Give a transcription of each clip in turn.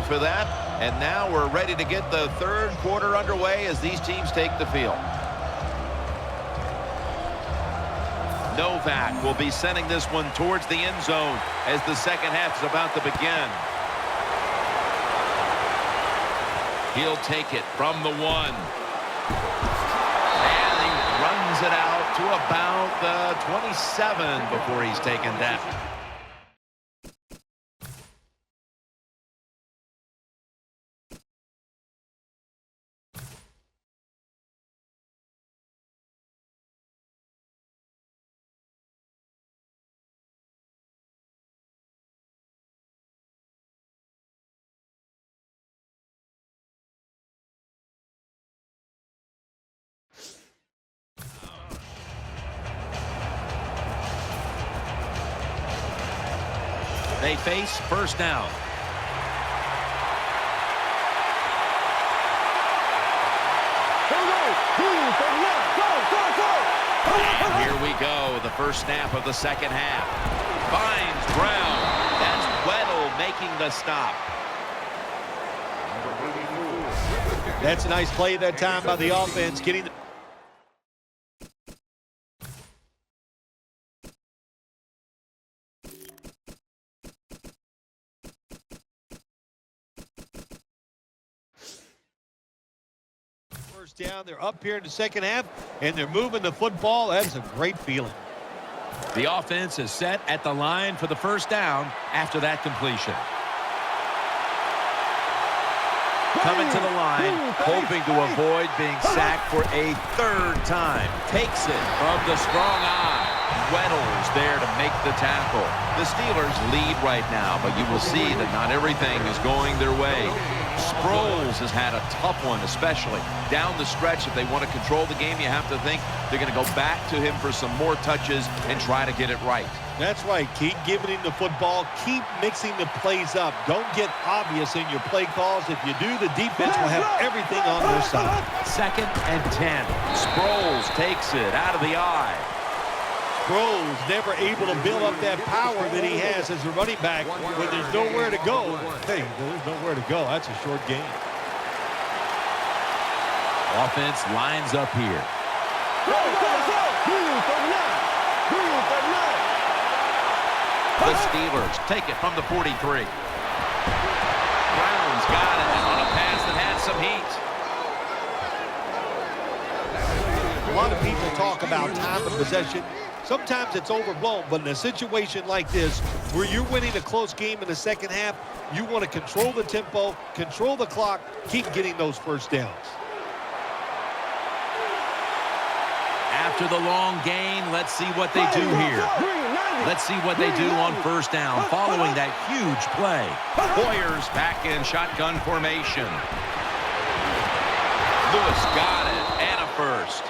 for that. And now we're ready to get the third quarter underway as these teams take the field. Novak will be sending this one towards the end zone as the second half is about to begin. He'll take it from the 1. And he runs it out to about the 27 before he's taken down. They face first down. And here we go, the first snap of the second half. Finds Brown. That's Weddle making the stop. That's a nice play that time by the offense, getting the first down. They're up here in the second half, and they're moving the football. That's a great feeling. The offense is set at the line for the first down after that completion. Coming to the line, hoping to avoid being sacked for a third time. Takes it from the strong eye. Weddle's there to make the tackle. The Steelers lead right now, but you will see that not everything is going their way. Sproles has had a tough one, especially down the stretch. If they want to control the game, you have to think they're going to go back to him for some more touches and try to get it right. That's right. Keep giving him the football. Keep mixing the plays up. Don't get obvious in your play calls. If you do, the defense will have everything on their side. 2nd and 10. Sproles takes it out of the eye. Sproles never able to build up that power that he has as a running back when there's nowhere to go. Hey, there's nowhere to go. That's a short game. Offense lines up here. The Steelers take it from the 43. Brown's got it on a pass that had some heat. A lot of people talk about time of possession. Sometimes it's overblown, but in a situation like this, where you're winning a close game in the second half, you want to control the tempo, control the clock, keep getting those first downs. After the long gain, let's see what they do here. Let's see what they do on first down following that huge play. Hoyer's back in shotgun formation. Lewis got it, and a first.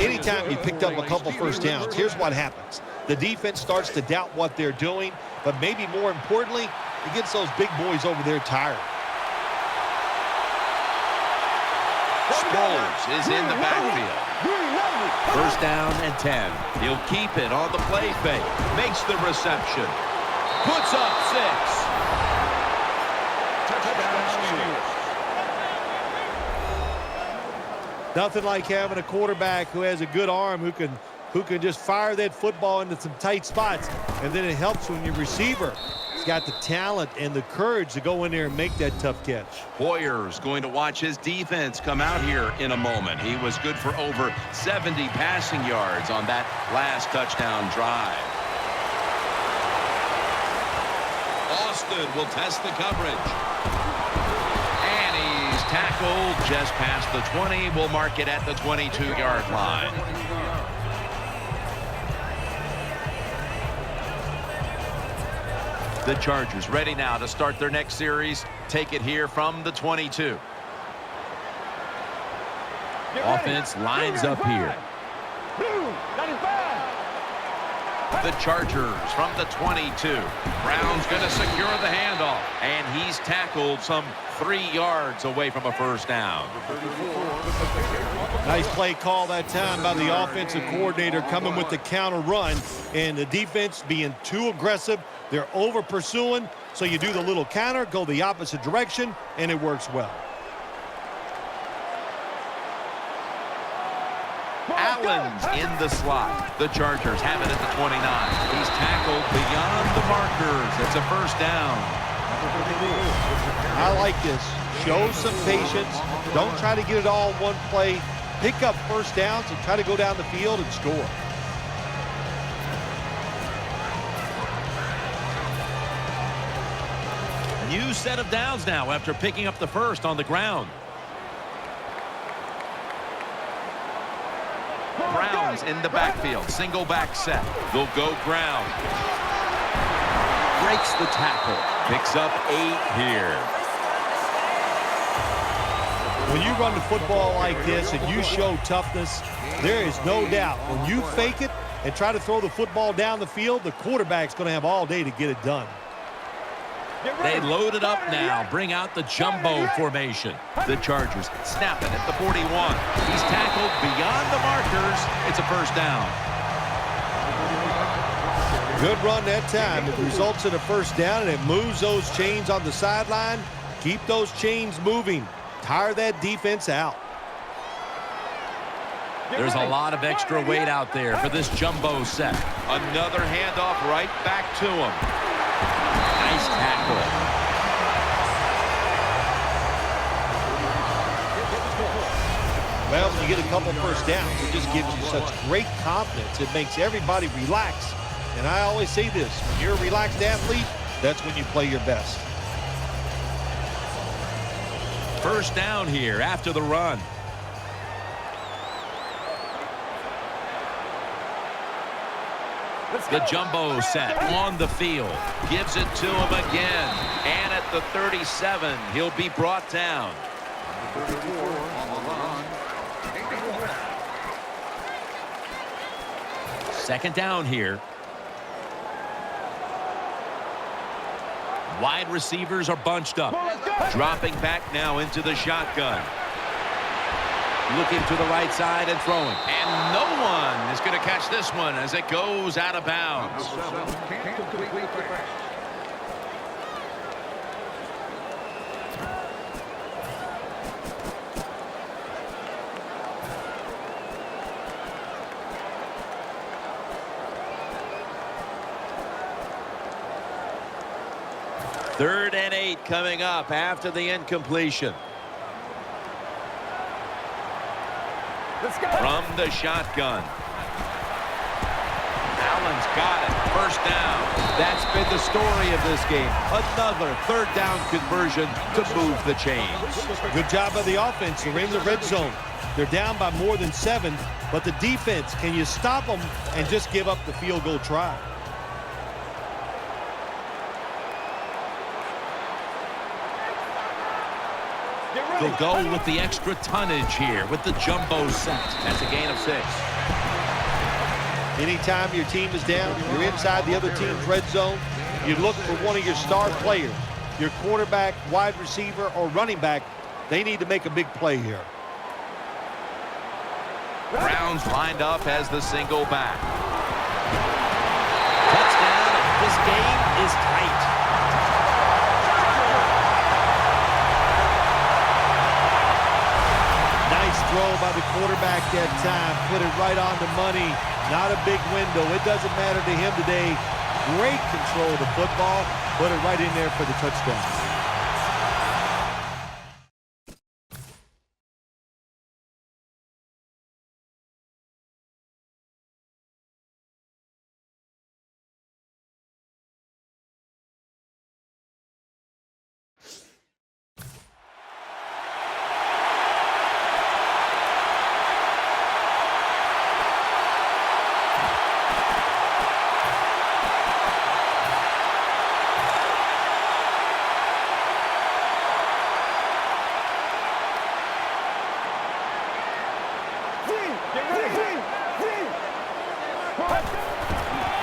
Anytime you picked up a couple first downs, here's what happens. The defense starts to doubt what they're doing, but maybe more importantly, it gets those big boys over there tired. Sproles is in the backfield. First down and 10. He'll keep it on the play fake. Makes the reception. Puts up 6. Nothing like having a quarterback who has a good arm who can just fire that football into some tight spots, and then it helps when your receiver has got the talent and the courage to go in there and make that tough catch. Hoyer's going to watch his defense come out here in a moment. He was good for over 70 passing yards on that last touchdown drive. Austin will test the coverage. Tackled just past the 20. We'll mark it at the 22-yard line. The Chargers ready now to start their next series. Take it here from the 22. Offense lines up here. The Chargers from the 22. Brown's going to secure the handoff, and he's He's tackled some 3 yards away from a first down. Nice play call that time by the offensive coordinator, coming with the counter run, and the defense being too aggressive. They're over pursuing, so you do the little counter, go the opposite direction, and it works well. Allen's in the slot. The Chargers have it at the 29. He's tackled beyond the markers. It's a first down. I like this. Show some patience. Don't try to get it all in one play. Pick up first downs and try to go down the field and score. New set of downs now after picking up the first on the ground. Browns in the backfield. Single back set. They'll go ground. Breaks the tackle. Picks up 8 here. When you run the football like this and you show toughness, there is no doubt when you fake it and try to throw the football down the field, the quarterback's going to have all day to get it done. They load it up now. Bring out the jumbo formation. The Chargers snap it at the 41. He's tackled beyond the markers. It's a first down. Good run that time. It results in a first down, and it moves those chains on the sideline. Keep those chains moving. Tire that defense out. There's a lot of extra weight out there for this jumbo set. Another handoff right back to him. Nice tackle. Well, when you get a couple first downs, it just gives you such great confidence. It makes everybody relax. And I always say this, when you're a relaxed athlete, that's when you play your best. First down here after the run. The jumbo set on the field. Gives it to him again. And at the 37, he'll be brought down. Second down here. Wide receivers are bunched up. Dropping back now into the shotgun. Looking to the right side and throwing. And no one is going to catch this one as it goes out of bounds. Third and 8 coming up after the incompletion. From the shotgun. Allen's got it. First down. That's been the story of this game. Another third down conversion to move the chains. Good job by the offense. They're in the red zone. They're down by more than 7, but the defense, can you stop them and just give up the field goal try? They'll go with the extra tonnage here with the jumbo set. That's a gain of 6. Anytime your team is down, you're inside the other team's red zone, you look for one of your star players, your quarterback, wide receiver, or running back. They need to make a big play here. Browns lined up as the single back. Touchdown. This game is tight. Throw by the quarterback that time. Put it right on the money. Not a big window. It doesn't matter to him today. Great control of the football. Put it right in there for the touchdown.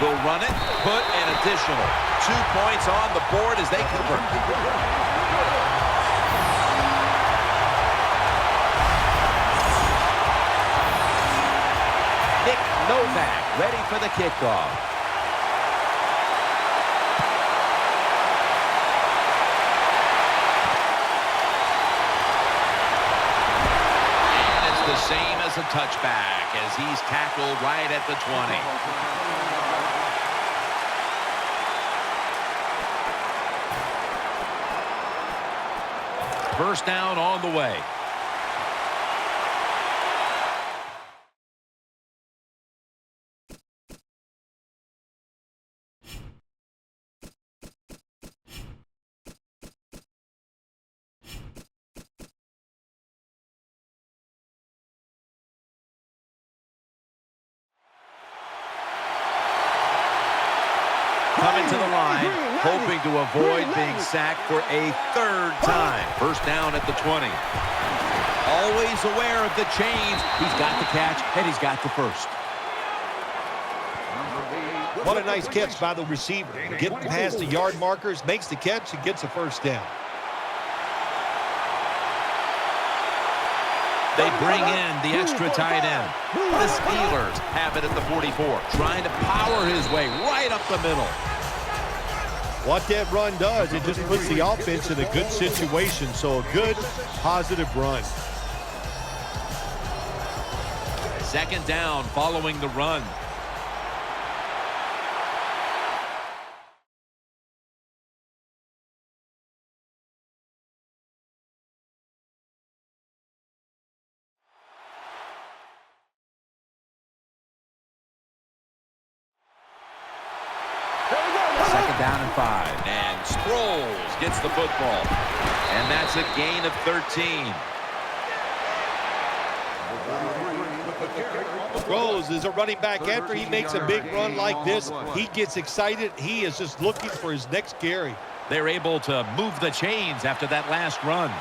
They'll run it, put an additional 2 points on the board as they convert. Novak ready for the kickoff. And it's the same as a touchback as he's tackled right at the 20. First down on the way. Coming to the line, hoping to avoid being sacked for a third time. First down at the 20. Always aware of the chains. He's got the catch, and he's got the first. What a nice catch by the receiver. Getting past the yard markers, makes the catch, and gets a first down. They bring in the extra tight end. The Steelers have it at the 44, trying to power his way right up the middle. What that run does, it just puts the offense in a good situation. So a good, positive run. Second down following the run. Second down and 5. And Sproles gets the football. And that's a gain of 13. Sproles is a running back. After he makes a big run like this, he gets excited. He is just looking for his next carry. They're able to move the chains after that last run.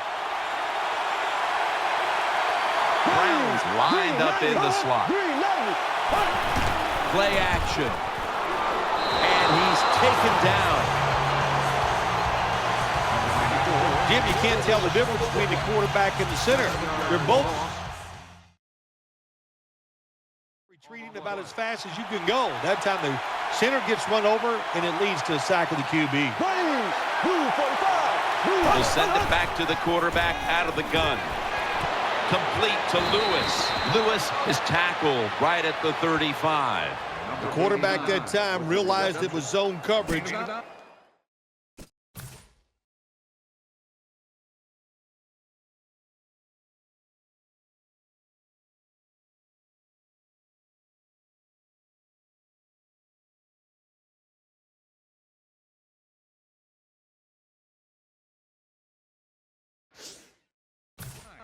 Browns lined up in the slot. Play action. And he's taken down. Jim, you can't tell the difference between the quarterback and the center. They're both retreating about as fast as you can go. That time the center gets run over, and it leads to a sack of the QB. They'll send it back to the quarterback out of the gun. Complete to Lewis. Lewis is tackled right at the 35. The quarterback that time realized it was zone coverage.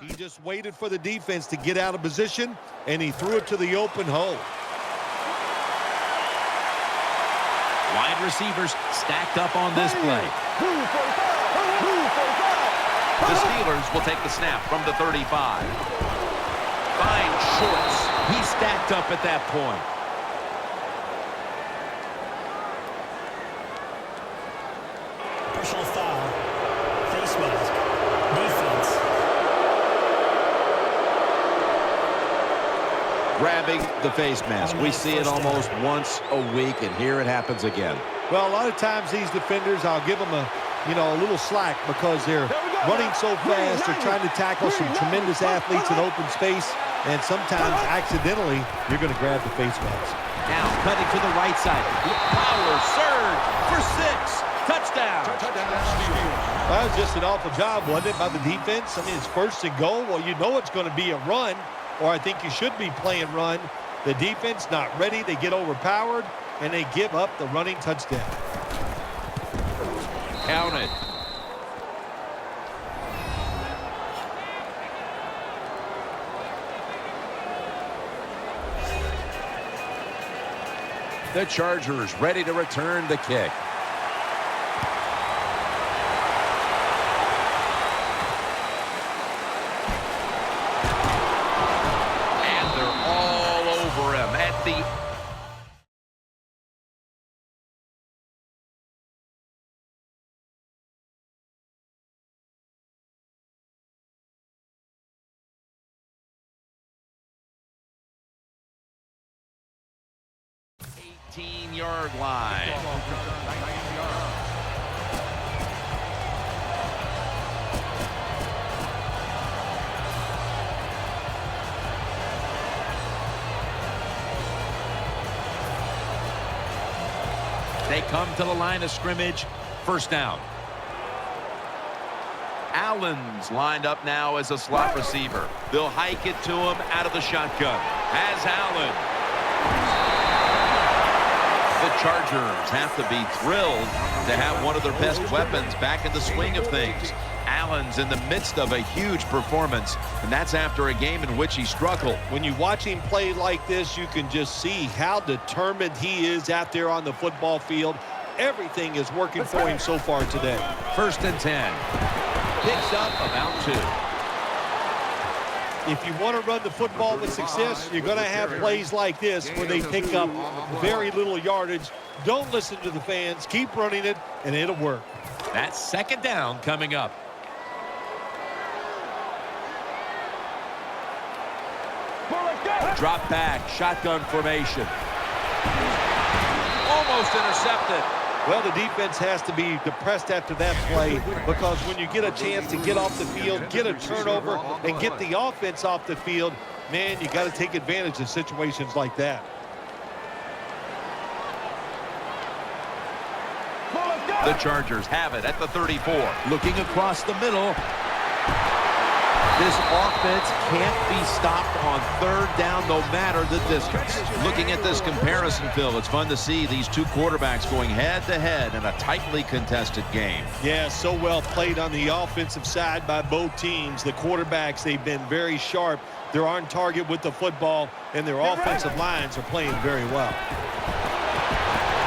He just waited for the defense to get out of position, and he threw it to the open hole. Wide receivers stacked up on this play. The Steelers will take the snap from the 35. Finds Schultz. He's stacked up at that point. Personal foul. Face mask. Defense. Grabbing the face mask. We see it almost once a week, and here it happens again. Well, a lot of times these defenders, I'll give them a little slack because they're running so fast. They're trying to tackle some tremendous athletes in open space, and sometimes accidentally you're going to grab the face mask. Now cutting to the right side. Power surge for 6. Touchdown. That was just an awful job, wasn't it, by the defense? I mean, it's first and goal. Well, you know it's going to be a run, or I think you should be playing run. The defense not ready. They get overpowered, and they give up the running touchdown. Counted. The Chargers ready to return the kick. 19-yard line. They come to the line of scrimmage. First down. Allen's lined up now as a slot receiver. They'll hike it to him out of the shotgun. Has Allen. The Chargers have to be thrilled to have one of their best weapons back in the swing of things. Allen's in the midst of a huge performance, and that's after a game in which he struggled. When you watch him play like this, you can just see how determined he is out there on the football field. Everything is working for him so far today. First and 10. Picks up about 2. If you want to run the football with success, you're going to have plays like this where they pick up very little yardage. Don't listen to the fans. Keep running it, and it'll work. That's second down coming up. Drop back, shotgun formation. Almost intercepted. Well, the defense has to be depressed after that play, because when you get a chance to get off the field, get a turnover, and get the offense off the field, man, you got to take advantage of situations like that. The Chargers have it at the 34. Looking across the middle. This offense can't be stopped on third down no matter the distance. Looking at this comparison, Phil, it's fun to see these two quarterbacks going head-to-head in a tightly contested game. Yeah, so well played on the offensive side by both teams. The quarterbacks, they've been very sharp. They're on target with the football, and their offensive lines are playing very well.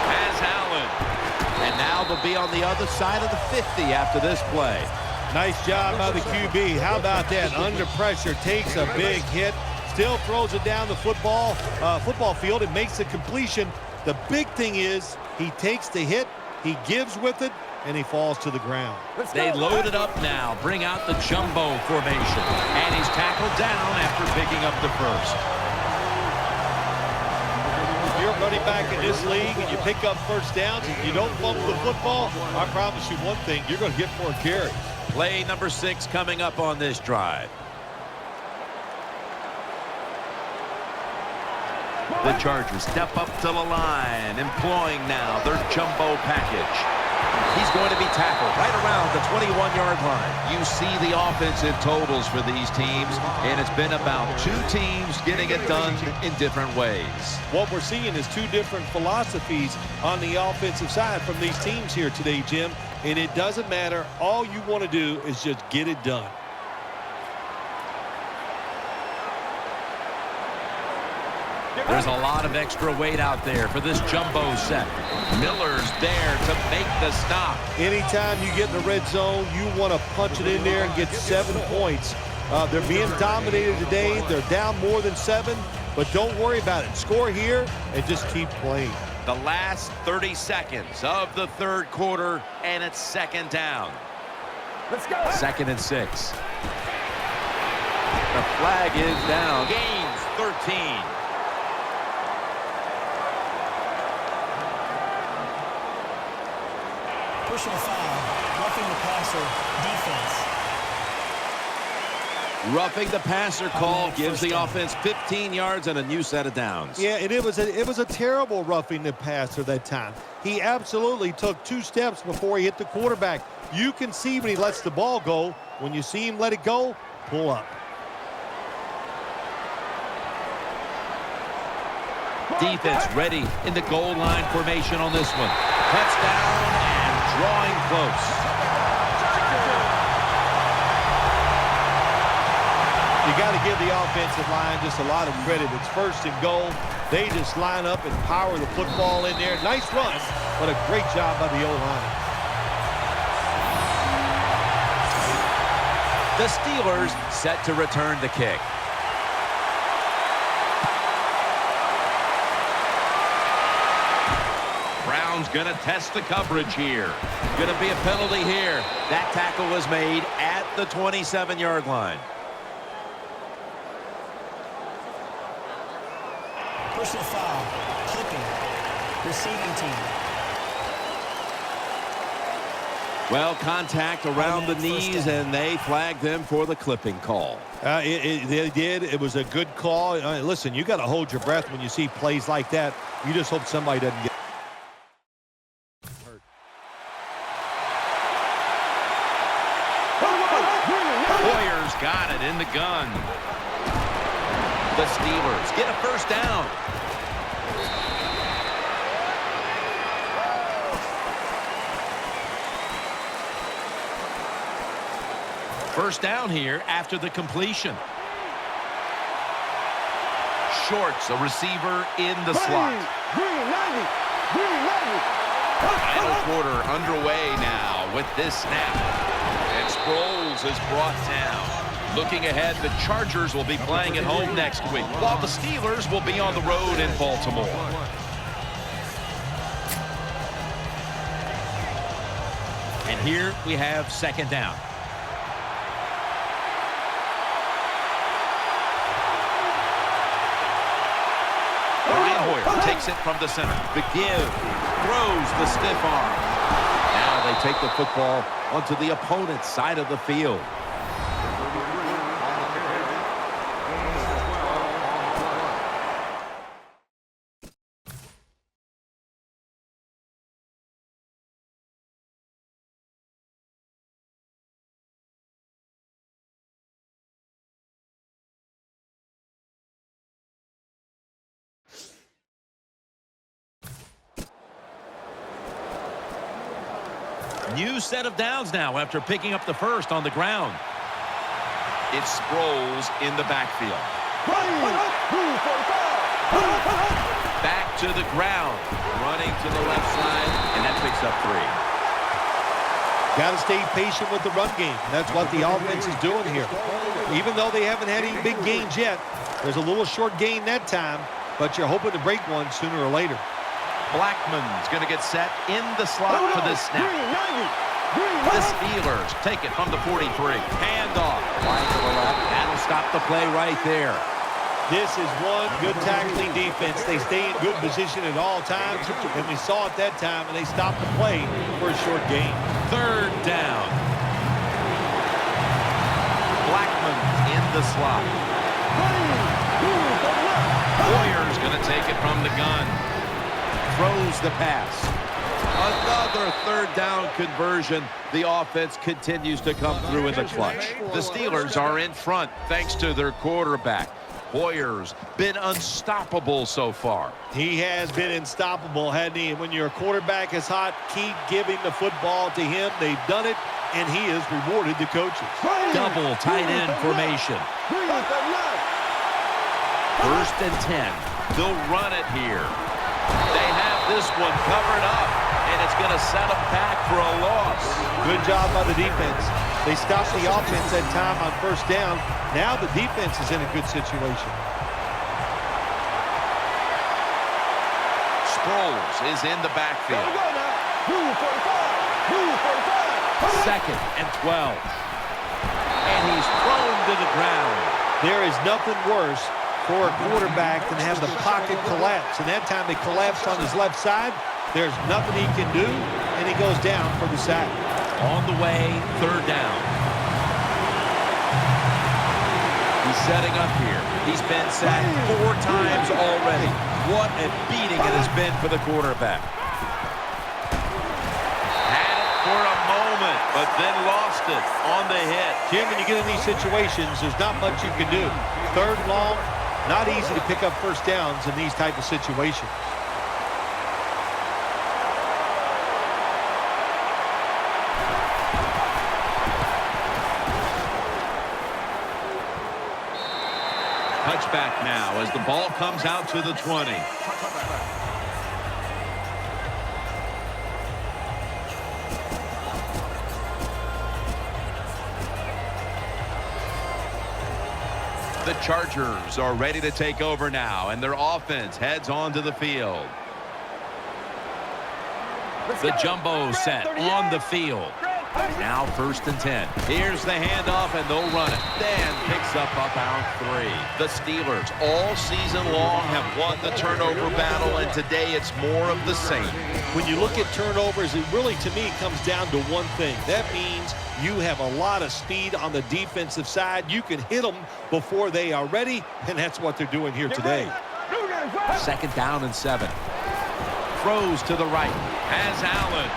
Has Allen. And now they'll be on the other side of the 50 after this play. Nice job by the QB. How about that? Under pressure, takes a big hit, still throws it down the football field and makes the completion. The big thing is he takes the hit, he gives with it, and he falls to the ground. They load it up now, bring out the jumbo formation, and he's tackled down after picking up the first. If you're running back in this league and you pick up first downs and you don't fumble the football, I promise you one thing, you're going to get more carries. Play number 6 coming up on this drive. The Chargers step up to the line, employing now their jumbo package. He's going to be tackled right around the 21-yard line. You see the offensive totals for these teams, and it's been about two teams getting it done in different ways. What we're seeing is two different philosophies on the offensive side from these teams here today, Jim. And it doesn't matter. All you want to do is just get it done. There's a lot of extra weight out there for this jumbo set. Miller's there to make the stop. Anytime you get in the red zone, you want to punch it in there and get 7 points. They're being dominated today. They're down more than 7, but don't worry about it. Score here and just keep playing. The last 30 seconds of the third quarter, and it's second down. Let's go. Second and 6. The flag is down. Gains 13. Personal foul. Roughing the passer. Defense. Roughing the passer call gives the offense 15 yards and a new set of downs. Yeah, and it was a terrible roughing the passer that time. He absolutely took 2 steps before he hit the quarterback. You can see when he lets the ball go. When you see him let it go, pull up. Defense ready in the goal line formation on this one. Touchdown and drawing close. You got to give the offensive line just a lot of credit. It's first and goal. They just line up and power the football in there. Nice run, but a great job by the O-line. The Steelers set to return the kick. Brown's going to test the coverage here. Going to be a penalty here. That tackle was made at the 27-yard line. Personal foul. Clipping. receiving team. Well, contact around the knees, and they flagged them for the clipping call. They did. It was a good call. Listen, you got to hold your breath when you see plays like that. You just hope somebody doesn't get hurt. Warriors got it in the gun. The Steelers get a first down. First down here after the completion. Shorts, a receiver in the slot. Final quarter underway now with this snap. And Sproles is brought down. Looking ahead, the Chargers will be playing at home next week, while the Steelers will be on the road in Baltimore. And here we have second down. Takes it from the center. The give. Throws the stiff arm. Now they take the football onto the opponent's side of the field. New set of downs now after picking up the first on the ground. It's Sproles in the backfield. Back to the ground. Running to the left side, and that picks up 3. Got to stay patient with the run game. That's what the offense is doing here. Even though they haven't had any big gains yet, there's a little short gain that time, but you're hoping to break one sooner or later. Blackman's going to get set in the slot for this snap. The Steelers take it from the 43. Handoff. Line to the left. That'll stop the play right there. This is one good tackling defense. They stay in good position at all times, and we saw it that time, and they stopped the play for a short gain. Third down. Blackman in the slot. Warriors going to take it from the gun. Throws the pass. Another third down conversion. The offense continues to come through in the clutch. The Steelers are in front thanks to their quarterback. Hoyer's been unstoppable so far. He has been unstoppable, hasn't he? When your quarterback is hot, keep giving the football to him. They've done it, and he has rewarded the coaches. Double tight end formation. First and 10. They'll run it here. They have this one covered up, and it's going to set them back for a loss. Good job by the defense. They stopped the offense that time on first down. Now the defense is in a good situation. Sproles is in the backfield. Second and 12. And he's thrown to the ground. There is nothing worse for a quarterback than have the pocket collapse. And that time they collapsed on his left side. There's nothing he can do, and he goes down for the sack. On the way, third down. He's setting up here. He's been sacked 4 times already. What a beating it has been for the quarterback. Had it for a moment, but then lost it on the hit. Jim, when you get in these situations, there's not much you can do. Third and long, not easy to pick up first downs in these type of situations. Touchback now as the ball comes out to the 20. The Chargers are ready to take over now, and their offense heads onto the field. The jumbo set on the field. Now 1st and 10. Here's the handoff, and they'll run it. Then picks up about 3. The Steelers all season long have won the turnover battle, and today it's more of the same. When you look at turnovers, it really, to me, comes down to one thing. That means you have a lot of speed on the defensive side. You can hit them before they are ready, and that's what they're doing here today. 2nd down and 7. Throws to the right. Has Allen.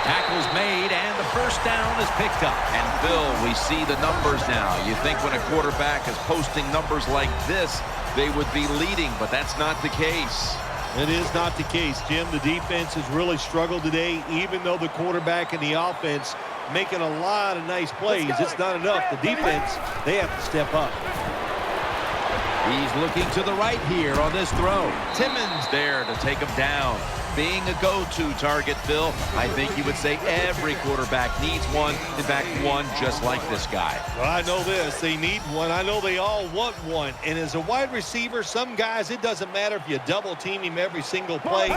Tackle's made, and the 1st down is picked up. And, Bill, we see the numbers now. You think when a quarterback is posting numbers like this, they would be leading, but that's not the case. It is not the case, Jim. The defense has really struggled today, even though the quarterback and the offense making a lot of nice plays. It's not enough. The defense, they have to step up. He's looking to the right here on this throw. Timmons there to take him down. Being a go-to target, Bill, I think you would say every quarterback needs one. In fact, one just like this guy. Well, I know this. They need one. I know they all want one. And as a wide receiver, some guys, it doesn't matter if you double-team him every single play.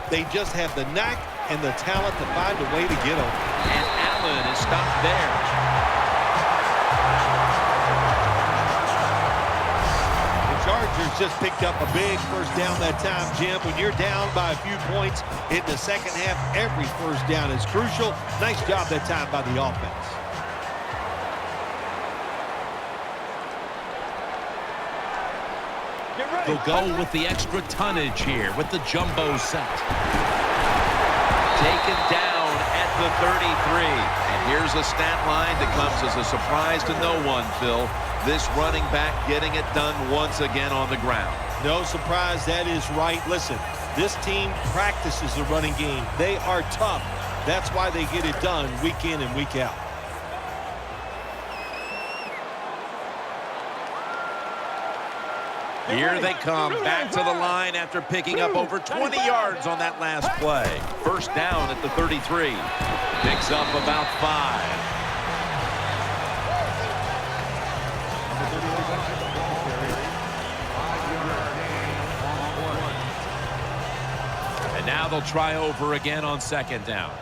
They just have the knack and the talent to find a way to get him. And Allen is stopped there. Chargers just picked up a big 1st down that time, Jim. When you're down by a few points in the 2nd half, every 1st down is crucial. Nice job that time by the offense. They'll go with the extra tonnage here with the jumbo set. Taken down at the 33. And here's a stat line that comes as a surprise to no one, Phil. This running back getting it done once again on the ground. No surprise, that is right. Listen, this team practices the running game. They are tough. That's why they get it done week in and week out. Here they come back to the line after picking up over 20 yards on that last play. 1st down at the 33. Picks up about 5. And now they'll try over again on 2nd down.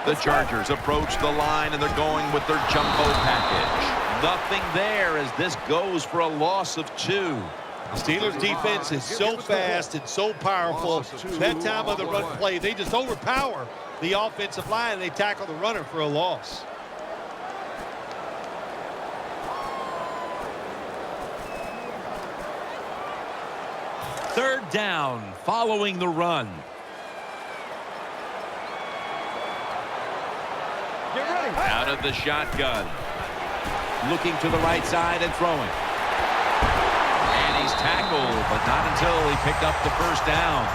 The Chargers approach the line, and they're going with their jumbo package. Nothing there as this goes for a loss of 2. The Steelers defense is so fast and so powerful. That time of the run play, they just overpower the offensive line, and they tackle the runner for a loss. Third down following the run. Out of the shotgun. Looking to the right side and throwing. And he's tackled, but not until he picked up the 1st down.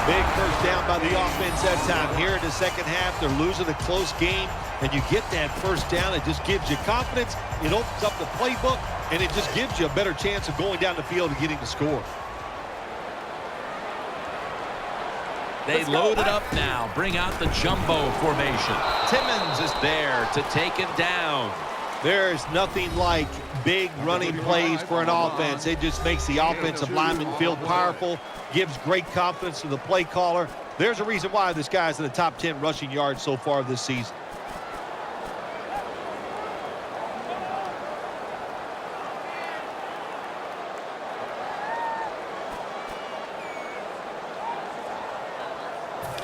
Big 1st down by the offense that time. Here in the 2nd half, they're losing a close game, and you get that 1st down. It just gives you confidence. It opens up the playbook, and it just gives you a better chance of going down the field and getting the score. They load it up now, bring out the jumbo formation. Timmons is there to take him down. There is nothing like big running plays for an offense. It just makes the offensive lineman feel powerful, gives great confidence to the play caller. There's a reason why this guy's in the top 10 rushing yards so far this season.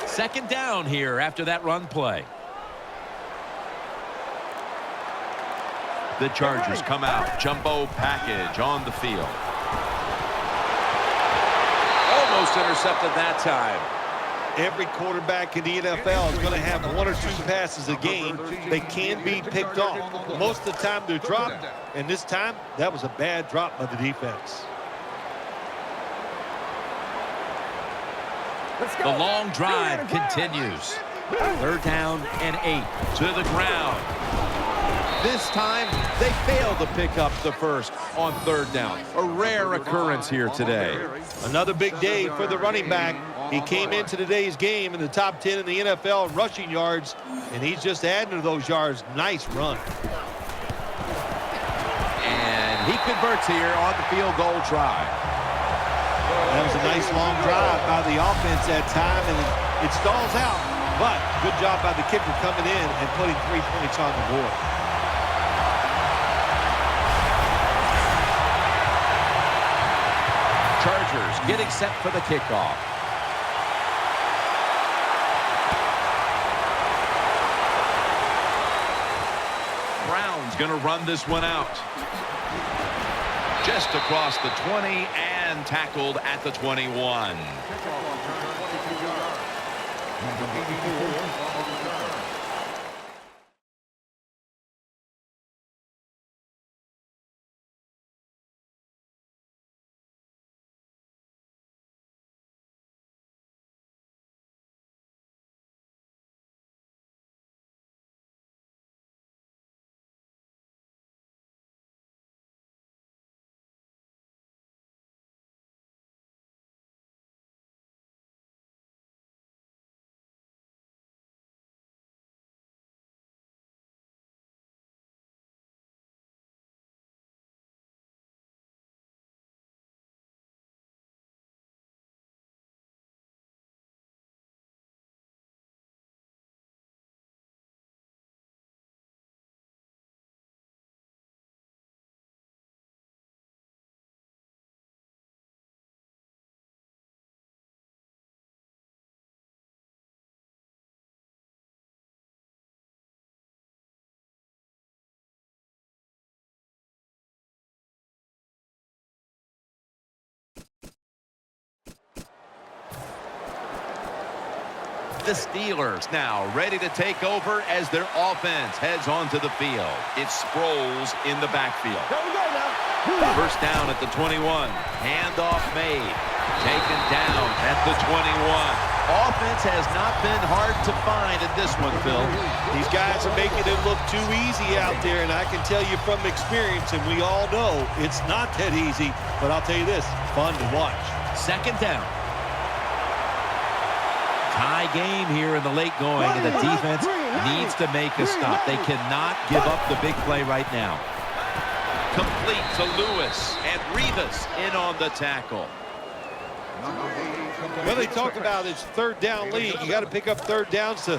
Second down here after that run play. The Chargers come out. Jumbo package on the field. Almost intercepted that time. Every quarterback in the NFL is going to have 1 or 2 passes a game. They can be picked off. Most of the time they're dropped, and this time that was a bad drop by the defense. The long drive continues. 3rd down and 8 to the ground. This time, they failed to pick up the 1st on 3rd down. A rare occurrence here today. Another big day for the running back. He came into today's game in the top 10 in the NFL rushing yards, and he's just adding to those yards. Nice run. And he converts here on the field goal try. nice long drive by the offense that time, and it stalls out. But good job by the kicker coming in and putting 3 points on the board. Chargers getting set for the kickoff. Brown's going to run this one out. Just across the 20 and tackled at the 21. The Steelers now ready to take over as their offense heads onto the field. It's Sproles in the backfield. First down at the 21. Handoff made. Taken down at the 21. Offense has not been hard to find in this one, Phil. These guys are making it look too easy out there, and I can tell you from experience, and we all know it's not that easy, but I'll tell you this, fun to watch. Second down. Tie game here in the late going, and the defense needs to make a stop. They cannot give up the big play right now. Complete to Lewis, and Rivas in on the tackle. Well, they talk about it's third down league. You got to pick up third downs to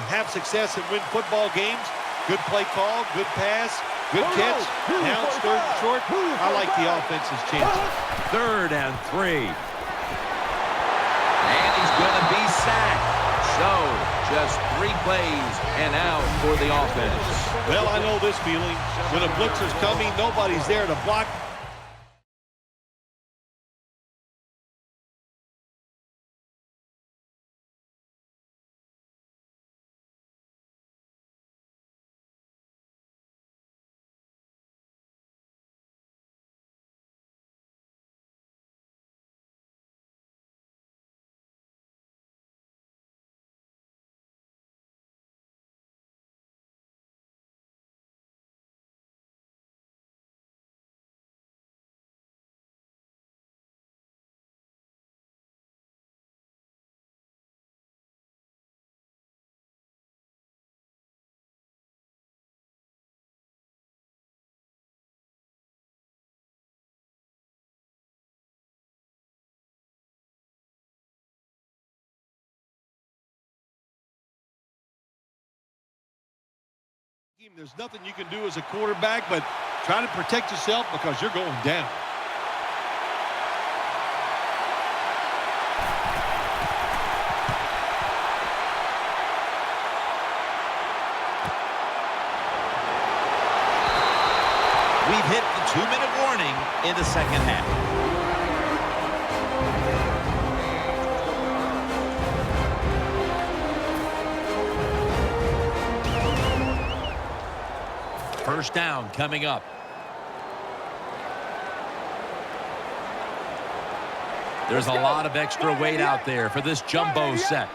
have success and win football games. Good play call, good pass, good catch. Now it's third and short. I like the offense's chances. 3rd and 3. And he's going to be sacked. So, just 3 plays and out for the offense. Well, I know this feeling. When a blitzer's coming, nobody's there to block. There's nothing you can do as a quarterback but try to protect yourself because you're going down. We've hit the 2-minute warning in the second half. First down coming up. There's a lot of extra weight out there for this jumbo set.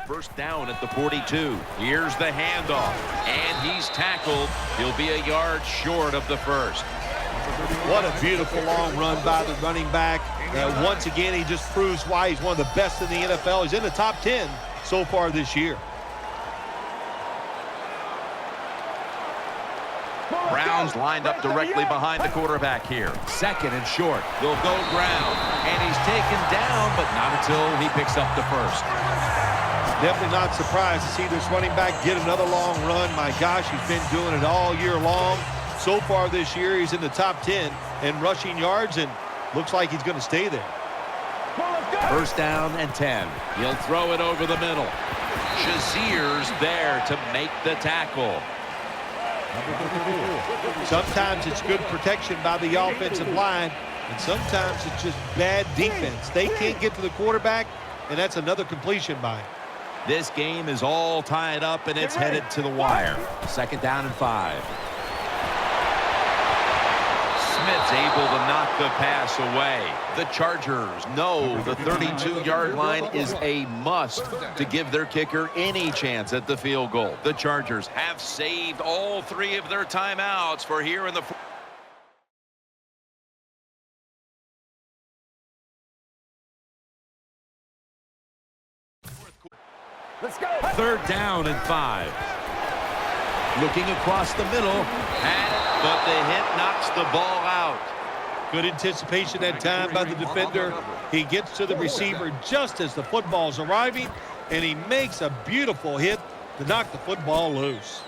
First down at the 42. Here's the handoff. And he's tackled. He'll be a yard short of the first. What a beautiful long run by the running back. Once again, he just proves why he's one of the best in the NFL. He's in the top 10 so far this year. Brown's lined up directly behind the quarterback here. Second and short. They'll go Brown. And he's taken down, but not until he picks up the first. Definitely not surprised to see this running back get another long run. My gosh, he's been doing it all year long. So far this year, he's in the top 10 in rushing yards, and looks like he's going to stay there. First down and 10. He'll throw it over the middle. Shazier's there to make the tackle. Sometimes it's good protection by the offensive line, and sometimes it's just bad defense. They can't get to the quarterback, and that's another completion by him. This game is all tied up, and it's headed to the wire. Second down and 5. Smith's able to knock the pass away. The Chargers know the 32-yard line is a must to give their kicker any chance at the field goal. The Chargers have saved all 3 of their timeouts for here in the Let's go. third down and 5. Looking across the middle, but the hit knocks the ball out. Good anticipation that time by the defender. He gets to the receiver just as the football's arriving, and he makes a beautiful hit to knock the football loose.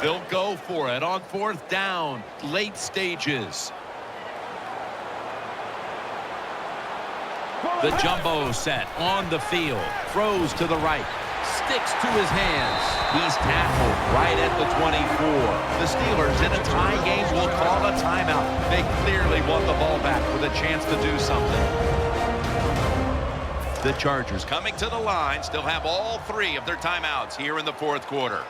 They'll go for it on fourth down, late stages. The jumbo set on the field, throws to the right, sticks to his hands. He's tackled right at the 24. The Steelers in a tie game will call a timeout. They clearly want the ball back with a chance to do something. The Chargers coming to the line still have all 3 of their timeouts here in the fourth quarter.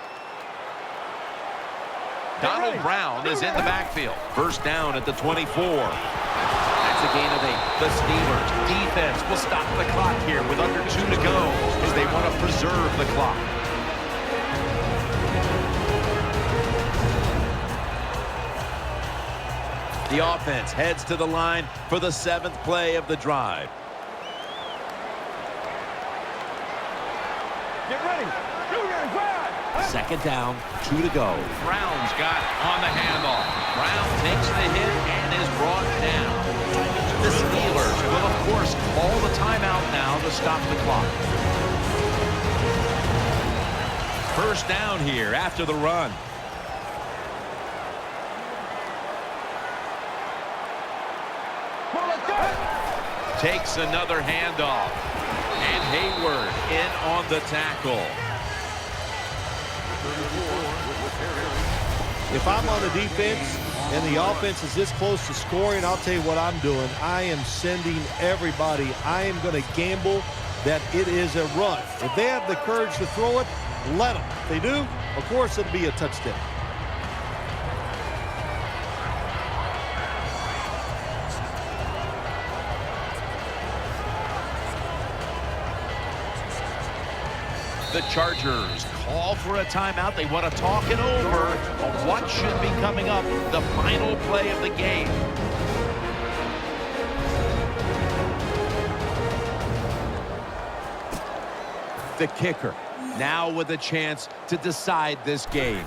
Donald Brown is in the backfield. First down at the 24. That's a gain of 8. The Steelers defense will stop the clock here with under 2 to go as they want to preserve the clock. The offense heads to the line for the 7th play of the drive. Get ready. Second down, 2 to go. Brown's got on the handoff. Brown takes the hit and is brought down. The Steelers will, of course, call the timeout now to stop the clock. First down here after the run. Takes another handoff. And Hayward in on the tackle. If I'm on the defense and the offense is this close to scoring, I'll tell you what I'm doing. I am sending everybody. I am going to gamble that it is a run. If they have the courage to throw it, let them. If they do, of course, it'll be a touchdown. The Chargers call for a timeout. They want to talk it over on what should be coming up, the final play of the game. The kicker now with a chance to decide this game.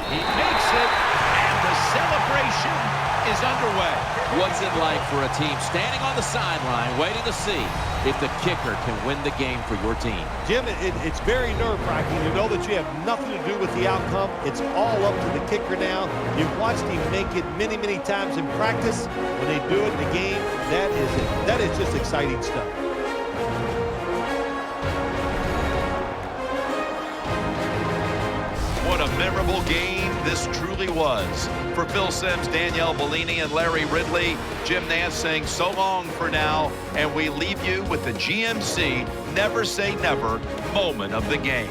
He makes it, and the celebration is underway. What's it like for a team standing on the sideline waiting to see if the kicker can win the game for your team? Jim, it's very nerve-wracking. You know that you have nothing to do with the outcome. It's all up to the kicker now. You've watched him make it many, many times in practice. When they do it in the game, that is it. That is just exciting stuff. What a memorable game this truly was. For Phil Simms, Danielle Bellini, and Larry Ridley, Jim Nance saying so long for now, and we leave you with the GMC Never Say Never moment of the game.